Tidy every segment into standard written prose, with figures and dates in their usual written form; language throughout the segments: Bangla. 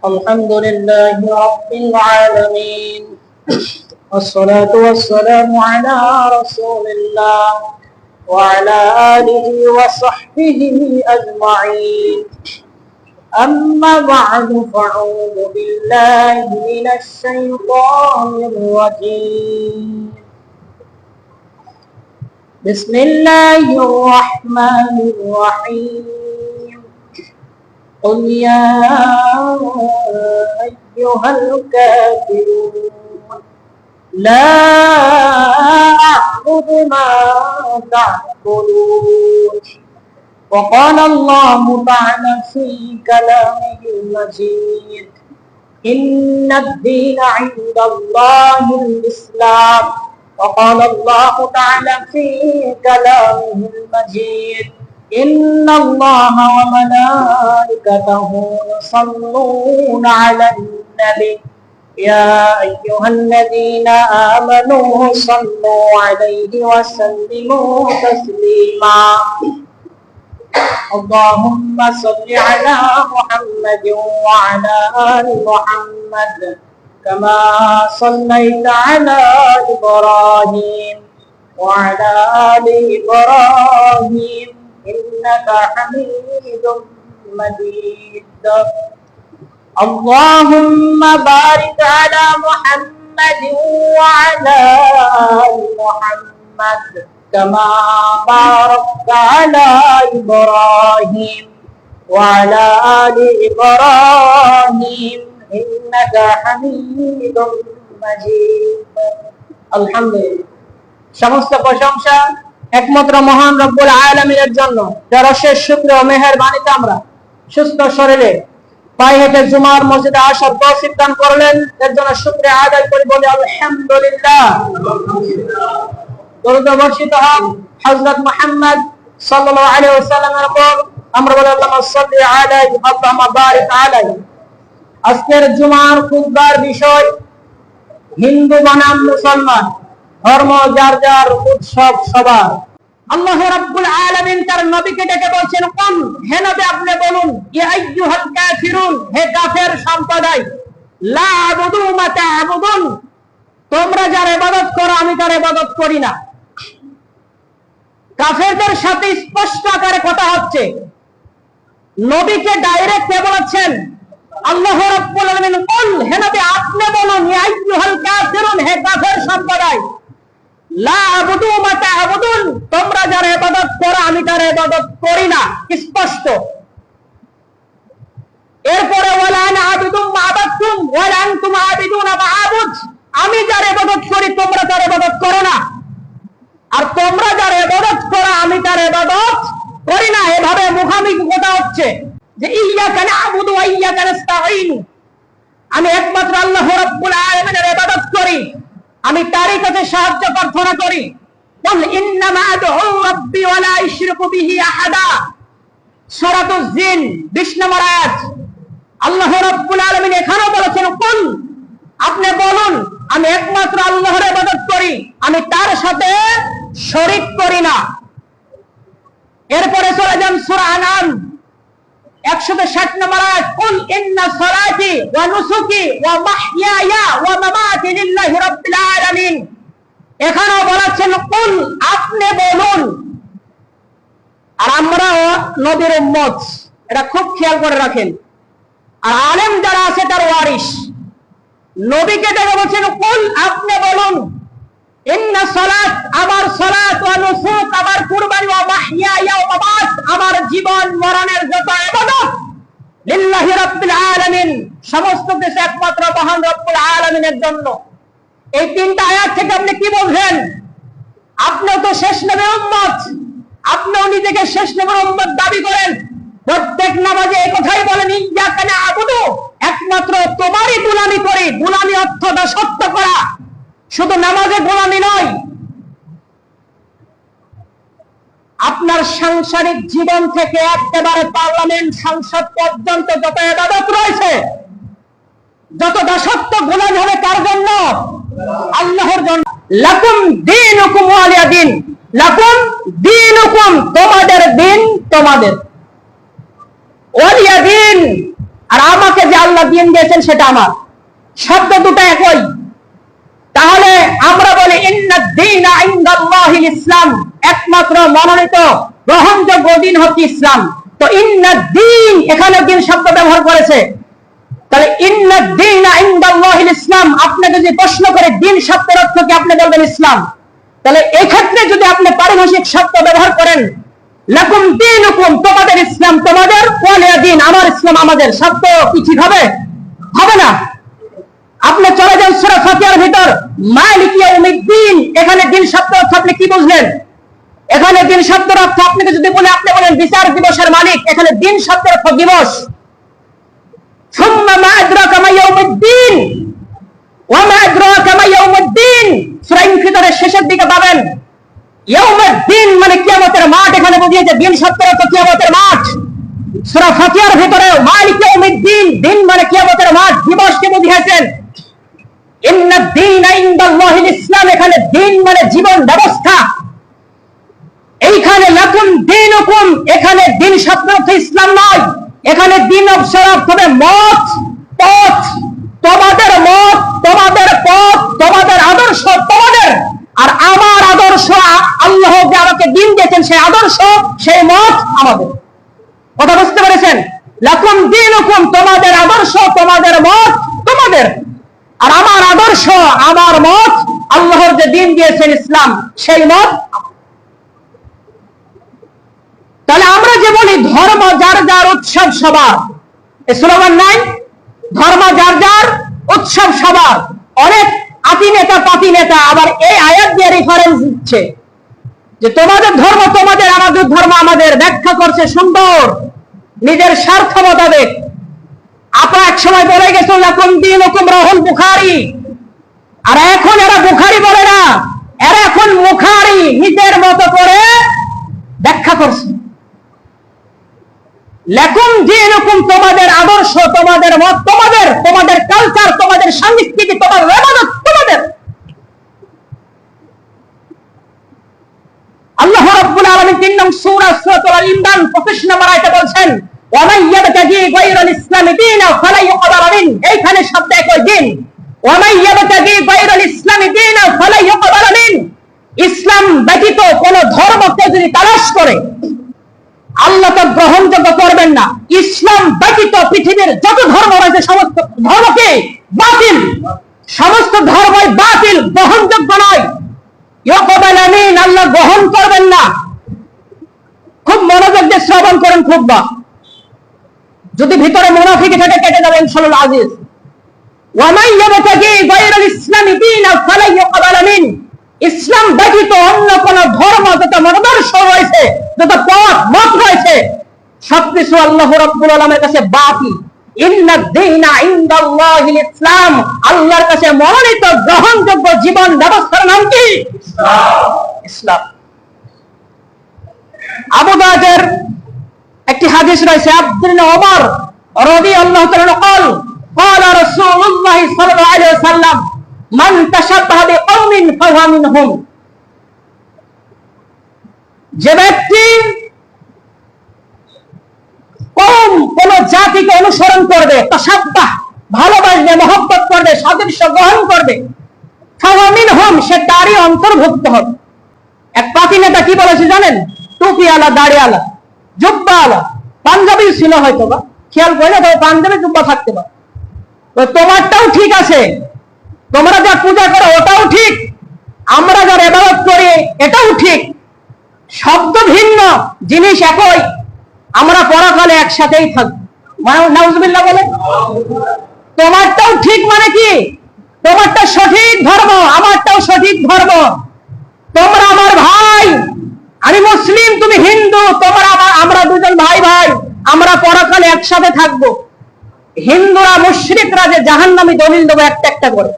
الحمد لله رب العالمين والصلاة والسلام على رسول الله وعلى آله وصحبه أجمعين أما بعد فأعوذ بالله من الشيطان الرجيم بسم الله الرحمن الرحيم قل يا أيها الكافرون لا أعبد ما تعبدون وقال الله تعالى في كلامه المجيد إن الدين عند الله الإسلام وقال الله تعالى في كلامه المجيد إن الله وملائكته يصلون على النبي يا أيها الذين آمنوا صلوا عليه وسلموا تسليما اللهم صل على محمد وعلى آل محمد كما صليت على إبراهيم وعلى آل إبراهيم إنك حميد مجيد اللهم بارك على محمد وعلى آل محمد كما باركت على إبراهيم وعلى آل إبراهيم إنك حميد مجيد الحمد لله সমস্ত প্রশংসা একমাত্র মহান রব্বুল আলামিনের জন্য, যার অশেষ শুকর ও মেহেরবানিতে আমরা সুস্থ শরীরে পায়ে হেঁটে জুমার মসজিদে আসার তৌফিক দান করলেন। এর জন্য শুকরিয়া আদায় করি, বলি আলহামদুলিল্লাহ। দরুদ বর্ষিত হোক হযরত মুহাম্মদ সাল্লাল্লাহু আলাইহি ওয়াসাল্লামের উপর, আমরা বলি আল্লাহুম্মা সাল্লি আলাইহি ওয়া বারিক আলাইহি। আজকের জুমার খুতবার বিষয় হিন্দু বনাম মুসলমান, ধর্ম যার যার, উৎসব সবার। আল্লাহ রাব্বুল আলামিন তার নবীকে ডেকে বলছেন, কুল, হে নবী আপনি বলুন, ইয়া আইয়ুহাল কাফিরুন, হে কাফের সম্প্রদায়, লা আবুদু মা তা'বুদুন, তোমরা যার ইবাদত করো আমি তার ইবাদত করি না। কাফেরদের সাথে স্পষ্ট আকারে কথা হচ্ছে। নবীকে ডাইরেক্ট কে বলেছেন? আল্লাহ রাব্বুল আলামিন, কুল, হে নবী আপনি বলুন, ইয়া আইয়ুহাল কাফিরুন, হে কাফের সম্প্রদায়, লা আবুদু মা তা'বুদুন, তোমরা যার ইবাদত করো আমি তার ইবাদত করি না। স্পষ্ট। এরপরে ওয়ালা আনা আবিদুম মা আবাদতুম ওয়ালা আনতুম আবিদুনা মা আবুদ, আমি যার ইবাদত করি তোমরা তার ইবাদত করো না, আর তোমরা যার ইবাদত করো আমি তার ইবাদত করি না। এভাবে মুখামুখি কথা হচ্ছে যে ইয়্যাকা না'বুদু ওয়া ইয়্যাকা নাস্তাঈন, আমি একমাত্র আল্লাহ রাব্বুল আলামিনের ইবাদত করি, আমি তারই কাছে সাহায্য প্রার্থনা করি। কুল ইন্নামা আদউ রাব্বি ওয়া লা ইশরিকু বিহি আহাদা, সূরাতুজ জিন 20 নম্বর আয়াত। আল্লাহ রাব্বুল আলামিন এখানেও বলেছেন, কুল, আপনি বলুন আমি একমাত্র আল্লাহর ইবাদত করি, আমি তার সাথে শরীক করি না। এরপরে চলে যান সূরা আনাম 160 নম্বর আয়াত, কুল ইন্না সালাতি ওয়া নুসুকি ওয়া মাহইয়ায়া ওয়া মামাতি লিল্লাহি রাব্বিল আলামিন। এখানেও বলেছেন কুল, আপনি বলুন। আর আমরা নবীর উম্মত, এটা খুব খেয়াল করে রাখেন। আর আলেম যারা আছে তার ওয়ারিস, নবীকে ডেকে বলছেন, কুল, আপনি বলুন, ইন্না সালাত, আমার সালাত, ওয়া নুসুক, আমার কুরবানি, ওয়া মাহইয়ায়া ওয়া মামাত, আমার জীবন মরণের যত ইবাদত, লিল্লাহি রাব্বিল আলামিন, সমস্ত কিছু একমাত্র মহান রব্বুল আলামিনের জন্য। এই তিনটা আয়াত থেকে আপনি কি বলছেন? আপনিও তো শেষ নবীর উম্মত, আপনিও নিজেকে শেষ নবীর উম্মত দাবি করেন। প্রত্যেক নামাজে এই কথাই বলেন, ইয়্যাকা না'বুদু, একমাত্র তোমারই গোলামি করি। গোলামি অর্থ দাসত্ব করা, শুধু নামাজে গোলামি নয়। আপনার সাংসারিক জীবন থেকে একেবারে পার্লামেন্ট, সংসদ পর্যন্ত যত ইবাদত রয়েছে, যত দাসত্ব, গোলামি হবে কার জন্য? আল্লাহর জন্য। লাকুম দীনুকুম ওয়ালিয়া দীন, লাকুম দীনুকুম, তোমাদের দিন তোমাদের, ওয়ালিয়া দিন, আর আমাকে যে আল্লাহ দিন দিয়েছেন সেটা আমার, শব্দ দুটো একই। তাহলে আমরা বলি ইন্নাদ দীনা ইনদাল্লাহিল ইসলাম, একমাত্র মনোনীত গ্রহণযোগ্য দিন হচ্ছে ইসলাম। তো ইন্নাদ দীন, এখানে দিন শব্দ ব্যবহার করেছে, তাহলে ইন্নাদ দীনা ইনদাল্লাহিল ইসলাম, আপনাকে যদি প্রশ্ন করে দিন শব্দের অর্থ কি, আপনি বলবেন ইসলাম। তাহলে এই ক্ষেত্রে যদি আপনি পারিভাষিক শব্দ ব্যবহার করেন লাকুম দীনুকুম, তোমাদের ইসলাম তোমাদের, ওয়ালিয়া দিন, আমার ইসলাম আমাদের, শব্দ কি ঠিক হবে? হবে না। আপনি চলে যান সূরা ফাতিহার ভিতর, মালিক ইয়াউমিদ্দিন, এখানে দিন শব্দের অর্থ আপনি কি বুঝলেন? এখানে দিন শব্দের অর্থ আপনাকে যদি বলে, আপনি বলেন বিচার দিবসের মালিক, এখানে দিন শব্দের অর্থ দিবস। সুম্মা মা আদরাকা মা ইয়াউমিদ্দিন ওয়া মা আদরাকা মা ইয়াউমিদ্দিন, সূরা ইনফিতারের শেষের দিকে পাবেন ইয়াউমিদ্দিন মানে কিয়ামতের মাঠ, এখানে বুঝিয়েছে দিন শব্দের অর্থ কিয়ামতের মাঠ। সূরা ফাতিহার ভিতরে মালিক ইয়াউমিদ্দিন, দিন মানে কিয়ামতের মাঠ, দিবসকে বুঝিয়েছেন। ইন্নাদ দীনা ইনদাল্লাহিল ইসলাম, এখানে দিন মানে জীবন ব্যবস্থা। এইখানে লাকুম দীনুকুম, এখানে দিন শব্দ অর্থ ইসলাম নয়, এখানে দিন অর্থ হবে মত, পথ, তোমাদের মত, তোমাদের পথ, তোমাদের আদর্শ তোমাদের, আর আমার আদর্শ, আল্লাহ যে আমাকে দিন দিয়েছেন সেই আদর্শ, সেই মত আমাদের। কথা বুঝতে পেরেছেন? লাকুম দীনুকুম, তোমাদের আদর্শ, তোমাদের মত তোমাদের, আর আমার আদর্শ, আমার মত, আল্লাহর যে দিন দিয়েছেন ইসলাম, সেই মত। তাহলে আমরা যে বলি ধর্ম যার যার উৎসব সবার, এই স্লোগান নাই, ধর্ম যার যার উৎসব সবার। অনেক আতি নেতা পাতি নেতা আবার এই আয়াত দিয়ে রেফারেন্স দিচ্ছে যে তোমাদের ধর্ম তোমাদের, আমাদের ধর্ম আমাদের, ব্যাখ্যা করছে সুন্দর নিজের স্বার্থ মোতাবেক। আপনারা এক সময় বলে গেছেন লাকুম দীনুকুম রাহুল বুখারী, আর এখন এরা বুখারী বলে না, এরা এখন মুখারী নিজের মতো করে ব্যাখ্যা করছে। লাকুম দীনুকুম, তোমাদের আদর্শ, তোমাদের মত তোমাদের, তোমাদের কালচার, তোমাদের সংস্কৃতি, তোমাদের ইবাদত তোমাদের। আল্লাহ রাব্বুল আলামিন 3 নং সূরা সূরাতুল আল ইমরান 25 নম্বর আয়াতে বলছেন ওয়া মান ইয়াবতাগি গায়রাল ইসলামি দীনান ফালা ইউকবাল মিনহু, এইখানে শব্দ একই দিন। ওয়া মান ইয়াবতাগি গায়রাল ইসলামি দীনান ফালা ইউকবাল মিনহু, ইসলাম ব্যতীত কোন ধর্মকে যদি তালাশ করে আল্লাহ তা গ্রহণযোগ্য করবেন না। ইসলাম ব্যতীত পৃথিবীর যত ধর্ম রয়েছে সমস্ত ধর্মকে বাতিল, সমস্ত ধর্মই বাতিল, গ্রহণযোগ্য নয়। ইউকবাল মিন, আল্লাহ গ্রহণ করবেন না। খুব মনোযোগ দিয়ে শ্রবণ করেন, খুব বা যদি ভিতরে মুনাফিকি থাকে কেটে যাবে ইনশাআল্লাহ আজিজ। ওয়া মান ইয়াবতাগি গায়রাল ইসলামি দীনান ফালা ইউকবাল মিনহু, ইসলাম ব্যতীত অন্য কোন ধর্ম, যত মতাদর্শ রয়েছে, যত পথ মত রয়েছে, সবকিছু আল্লাহ রাব্বুল আলামিনের কাছে বাতিল। ইন্নাদ দীনা ইনদাল্লাহিল ইসলাম, আল্লাহর কাছে মনোনীত গ্রহণযোগ্য জীবন ব্যবস্থার নাম কি? ইসলাম। আবু দাউদের একটি হাদিস রয়েছে, আব্দুল্লাহ ওমর রাদিয়াল্লাহু তাআলা قال قال رسول الله صلى الله عليه وسلم মান তাশাব্বাহা বিকওমিন ফাহুয়া মিনহুম, যে ব্যক্তি কওম কোন জাতিকে অনুসরণ করবে, তাশাব্বাহ ভালোবাসবে, মহব্বত করবে, সাদৃশ্য গ্রহণ করবে, ফাহুয়া মিনহুম সে তারই অন্তর্ভুক্ত হবে। এক পাতি নেতা কি বলেছে জানেন? টুপি আলা, দাড়ি আলা, জুব্বা আলা, পাঞ্জাবি ছিল হয়তো বা, খেয়াল করে না, তবে পাঞ্জাবি জুব্বা থাকতে পারে। তো তোমারটাও ঠিক আছে, তোমরা যা পূজা করো ওটাও ঠিক, আমরা যারা ইবাদত করি এটাও ঠিক, শব্দ ভিন্ন, জিনিস একই, আমরা পরকালে একসাথেই থাকবো। নাউজুবিল্লাহ বলে। তোমারটাও ঠিক মানে কি? তোমারটা সঠিক ধর্ম, আমারটাও সঠিক ধর্ম। তোমরা আমার ভাই, আমি মুসলিম, তুমি হিন্দু, তোমরা আমরা দুজন ভাই ভাই, আমরা পরকালে একসাথে থাকবো। হিন্দুরা মুশরিকরা যে জাহান্নামী দলিল দেবো একটা একটা করে।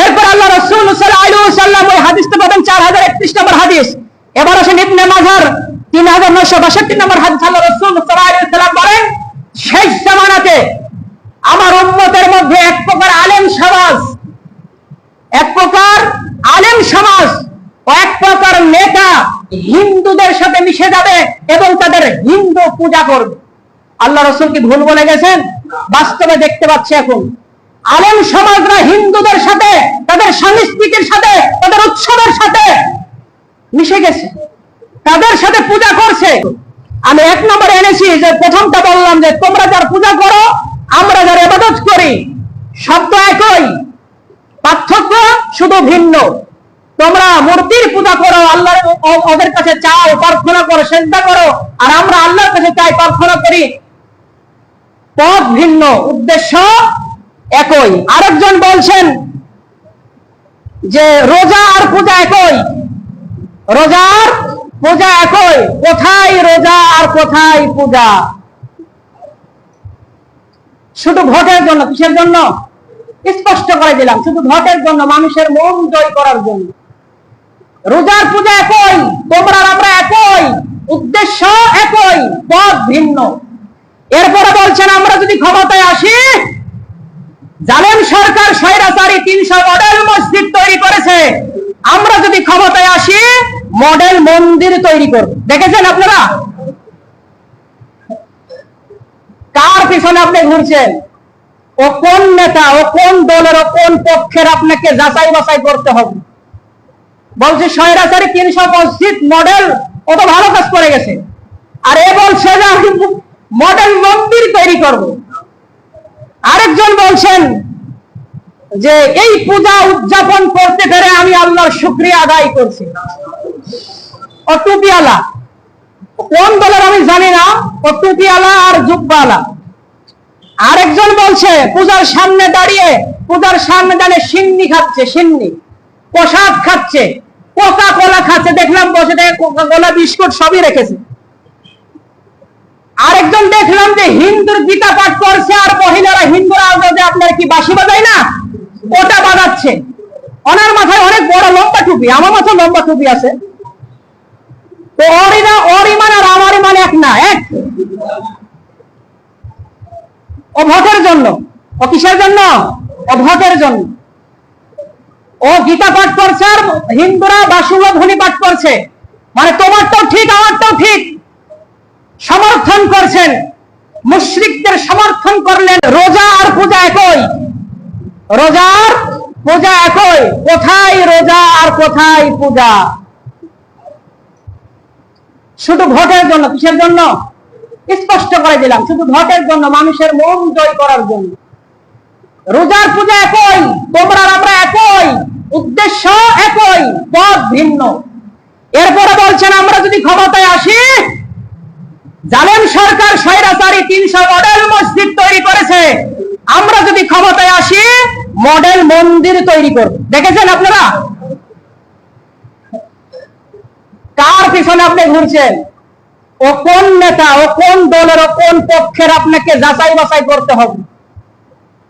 এরপর আল্লাহ রাসূল সাল্লাল্লাহু আলাইহি ওয়াসাল্লাম ওই হাদিসটা পাবেন 4031 নম্বর হাদিস। এবার আসেন ইবনে মাজার 3962 নম্বর হাদিস। আল্লাহ রাসূল সাল্লাল্লাহু আলাইহি ওয়াসাল্লাম বলেন শেষ জামানাতে আমার উম্মতের মধ্যে এক প্রকার আলেম সমাজ, এক প্রকার আলেম সমাজ ও এক প্রকার নেতা হিন্দুদের সাথে মিশে যাবে এবং তাদের হিন্দু পূজা করবে। আল্লাহ রাসূল কি ভুল বলে গেছেন? বাস্তবে দেখতে পাচ্ছি এখন আলেম সমাজরা হিন্দুদের সাথে, তাদের সংস্কৃতির সাথে, তাদের উৎসবের সাথে মিশে গেছে, তাদের সাথে পূজা করছে। আমি এক নম্বরে এনেছি যে প্রথমটা বললাম যে তোমরা যার পূজা করো, আমরা যার ইবাদত করি, শব্দ একই, পার্থক্য শুধু ভিন্ন। তোমরা মূর্তির পূজা করো, আল্লাহর ওদের কাছে চাও, প্রার্থনা করো, সিজদা করো, আর আমরা আল্লাহর কাছে চাই, প্রার্থনা করি, পথ ভিন্ন, উদ্দেশ্য একই। আরেকজন বলছেন যে রোজা আর পূজা একই, রোজার পূজা একই। কোথায় রোজা আর কোথায় পূজা? শুধু ভোটের জন্য। কিসের জন্য? স্পষ্ট করে দিলাম, শুধু ভোটের জন্য, মানুষের মন জয় করার জন্য। রোজার পূজা একই, তোমরা আমরা একই, উদ্দেশ্য একই, পথ ভিন্ন। এরপরে বলছেন আমরা যদি ক্ষমতায় আসি, জালেম সরকার স্বৈরাচারী 300 মডেল মসজিদ তৈরি করেছে, আমরা যদি ক্ষমতায় আসি মডেল মন্দির তৈরি করব। দেখেছেন আপনারা? কার পিছনে আপনি ঘুরছেন? ও কোন নেতা, ও কোন দলের, ও কোন পক্ষের, আপনাকে যাচাই বাছাই করতে হবে। বলছে স্বৈরাচারী 300 মসজিদ মডেল, ও তো ভালো কাজ করে গেছে, আর এ বলছে যে আমি মডেল মন্দির তৈরি করব। আরেকজন বলছেন যে এই পূজা উদযাপন করতে পেরে আমি আল্লাহর শুকরিয়া আদায় করছি। ও টুপিওয়ালা, কোন দলের আমি জানি না, ও টুপিওয়ালা আর জুব্বাওয়ালা। আরেকজন বলছে পূজার সামনে দাঁড়িয়ে, পূজার সামনে দাঁড়িয়ে সিন্নি খাচ্ছে, সিন্নি, প্রসাদ খাচ্ছে, কোকা কোলা খাচ্ছে, দেখলাম বসে থেকে কোকা কোলা বিস্কুট সবই রেখেছে। আরেকজন দেখলাম যে হিন্দুর গীতা পাঠ করছে, আর মহিলারা, হিন্দুরা আপনার কি বাঁশি বাজায় না, ওটা বাজাচ্ছে। ওনার মাথায় অনেক বড় লম্বা টুপি, আমার মাথায় লম্বা টুপি আছে। তো ওর ইমান আর আমার ইমান এক না, এক। ও ভোটের জন্য। ও কিসের জন্য? ও ভোটের জন্য। ও গীতা পাঠ করছে, আর হিন্দুরা বাসুল্য ধ্বনি পাঠ করছে, মানে তোমারটাও ঠিক আমারটাও ঠিক সমর্থন করছেন, মুশরিকদের সমর্থন করলেন। রোজা আর পূজা একই, রোজার পূজা একই। কোথায় রোজা আর কোথায় পূজা? শুধু ভোটের জন্য। কিসের জন্য? স্পষ্ট করে দিলাম, শুধু ভোটের জন্য, মানুষের মন জয় করার জন্য। রোজার পূজা একই, তোমরা আমরা একই, উদ্দেশ্য একই, পথ ভিন্ন। এরপরে বলছেন আমরা যদি ক্ষমতায় আসি, জালেম সরকার স্বৈরাচারী 300 মডেল মসজিদ তৈরি করেছে, আমরা যদি ক্ষমতায় আসি মডেল মন্দির তৈরি করব। দেখেছেন আপনারা? কার পিছনে আপনি ঘুরছেন? ও কোন নেতা, ও কোন দলের, ও কোন পক্ষের, আপনাকে যাচাই বাছাই করতে হবে।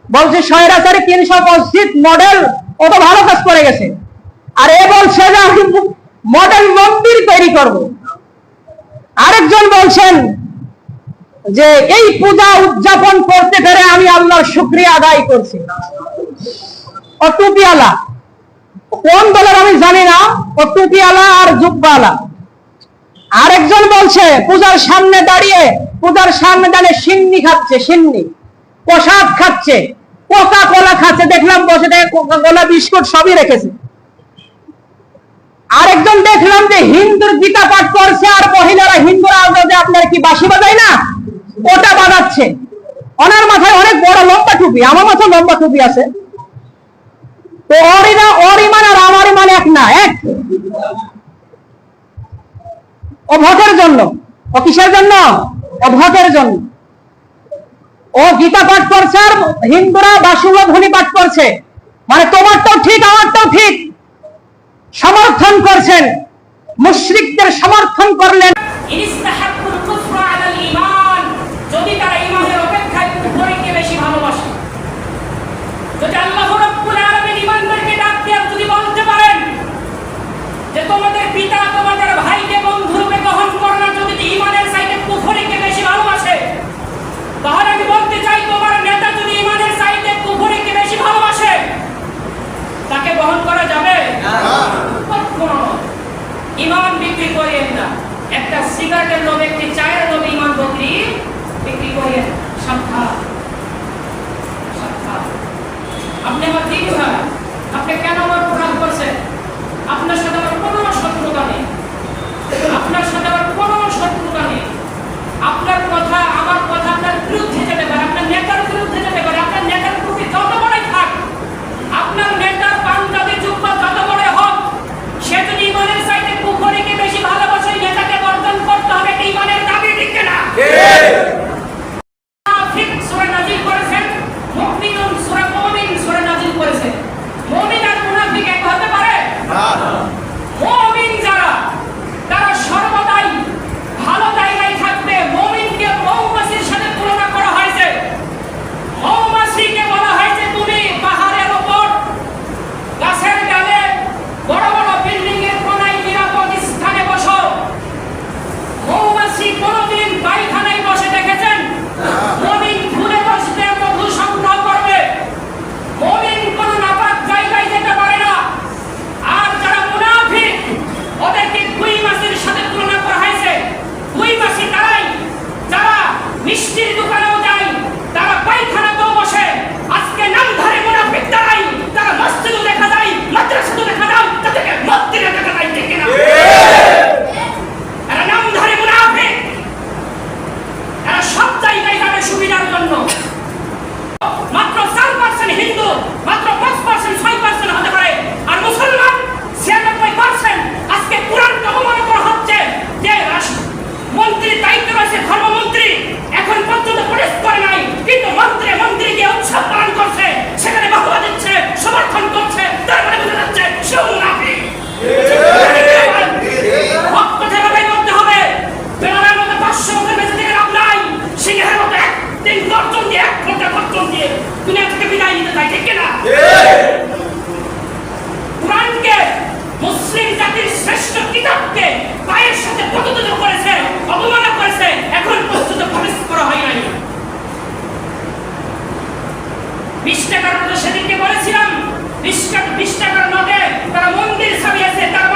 বলছে স্বৈরাচারী 300 মসজিদ মডেল, ও তো ভালো কাজ করে গেছে, আর এ বলছে যে আমি মডেল মন্দির তৈরি করব। আরেকজন বলছেন যে এই পূজা উদযাপন করতে পেরে আমি আল্লাহর শুকরিয়া আদায় করছি। ও টুপিওয়ালা, কোন দলের আমি জানি না, ও টুপিওয়ালা আর জুব্বাওয়ালা। আরেকজন বলছে পূজার সামনে দাঁড়িয়ে, পূজার সামনে দাঁড়িয়ে সিন্নি খাচ্ছে, সিন্নি, প্রসাদ খাচ্ছে, কোকা কোলা খাচ্ছে, দেখলাম বসে থেকে কোকা কোলা বিস্কুট সবই রেখেছে। আরেকজন দেখলাম যে হিন্দুর গীতা পাঠ করছে, আর মহিলারা, হিন্দুরা আপনার কি বাঁশি বাজায় না, ওটা বাজাচ্ছে। ওনার মাথায় অনেক বড় লম্বা টুপি, আমার মাথায় লম্বা টুপি আছে। তো ওর ইমান আর আমার ইমান এক না, এক। ও ভোটের জন্য। ও কিসের জন্য? ও ভোটের জন্য। ও গীতা পাঠ করছে, আর হিন্দুরা বাসুল্য ধ্বনি পাঠ করছে, মানে তোমারটাও ঠিক আমারটাও ঠিক সমর্থন করছেন, মুশরিকদের সমর্থন করলেন। যদি তারা ইমানের অপেক্ষায় কুফরকে বেশি ভালোবাসে, যদি আল্লাহ রাব্বুল আলামিন ইমানদারকে ডাক দিয়ে যদি বলতে পারেন যে তোমাদের পিতা তোমাদের ভাইকে বন্ধুরূপে গ্রহণ করে না, যদি ইমানের চাইতে কুফরকে বেশি ভালোবাসে, তাহলে আমি বলতে চাই তোমার নেতা যদি ইমানের চাইতে কুফরকে বেশি ভালোবাসে, তাকে গ্রহণ করা যাবে না। ইমান বিক্রি করেন না। একটা সিগারেটের লোভে, একটি চায়ের লোভে ইমান বিক্রি করেন, সাবধান সাবধান। আপনি আমার দিন ভাই, আপনি কেন আমার প্রণাম করছেন? আপনার সাথে আমার কোনো শত্রুতা নেই, আপনার সাথে আমার কোনো শত্রুতা নেই। আপনার কথা আমার কথা আপনার বিরুদ্ধে যেতে পারে, আপনার নেতার বিরুদ্ধে যেতে পারে, আপনার নেতার প্রতি যত বড়ই থাক, আপনার নেতার পাঞ্জাবি জুব্বা যত বড় হোক, সে যদি ইমানের চাইতে কুফরিকে বেশি ভালোবাসে, নেতাকে বর্জন করতে হবে, এটা ইমানের দাবি, ঠিক কিনা? মুনাফিক সূরা নাজিল করেছেন, মুমিনুন সূরা মুমিন সূরা নাজিল করেছেন। মুমিন আর মুনাফিক এক হতে পারে না। মুমিন যারা, তারা সর্বদাই ভালো জায়গায় থাকবে। মুমিনকে মৌমাছির সাথে তুলনা করা হয়েছে। মৌমাছিকে বলা হয়েছে তুমি পাহাড়ের উপর গাছের ডালে বড় বড় বিল্ডিং এর কোনায় নিরাপদ স্থানে বসো। মৌমাছি কোনদিন পায়খানায় বসে দেখেছেন? মুমিন ঘুরে বসবে, মধু সংগ্রহ করবে। মুমিন কোন নাপাক জায়গায় যেতে পারে না। আর যারা মুনাফিক, ওদেরকে গুই মাছির সাথে তুলনা করা হয়েছে। গুই মাছি তারাই যারা মিষ্টির দোকানেও যায়, তারা পায়খানাতেও বসে। আজকে নামধারী মুনাফিক তারাই, তারা মসজিদও দেখা যায়, মাদ্রাসাতেও দেখা যায়, তাদেরকে মন্দিরে দেখা যায়, ঠিক কিনা? এরা নামধারী মুনাফিক, এরা সব জায়গায় যাবে সুবিধার জন্য। মাত্র 4% হিন্দু, মাত্র 5% 6% হতে পারে, আর মুসলমান 96%। আজকে কোরআনকে অবমান করা হচ্ছে যে মন্ত্রীর দায়িত্ব রয়েছে, ধর্মমন্ত্রী, এখন পর্যন্ত প্রবেশ করে নাই, কিন্তু মন্ত্রী গিয়ে উৎসব পালন করছে, সেখানে বাহবা দিচ্ছে, সমর্থন করছে, তার মানে বোঝা যাচ্ছে সে মুনাফিক। কথা ভাবে করতে হবে। বেলালের মতো 500 বছর বেঁচে থেকে লাভ নাই, সিংহের মতো একদিন গর্জন দিয়ে, 1 ঘন্টা গর্জন দিয়ে দুনিয়া থেকে বিদায় নিতে চাই, ঠিক কিনা? কোরআনকে, মুসলিম জাতির শ্রেষ্ঠ কিতাবকে পায়ের সাথে পতিত করেছে, অবমাননা করেছে, এখন পর্যন্ত প্রবেশ করা হয় নাই। 20 টাকার মতো সেদিনকে বলেছিলাম, 20 টাকার নোটে তারা মন্দির ছাপিয়েছে, তার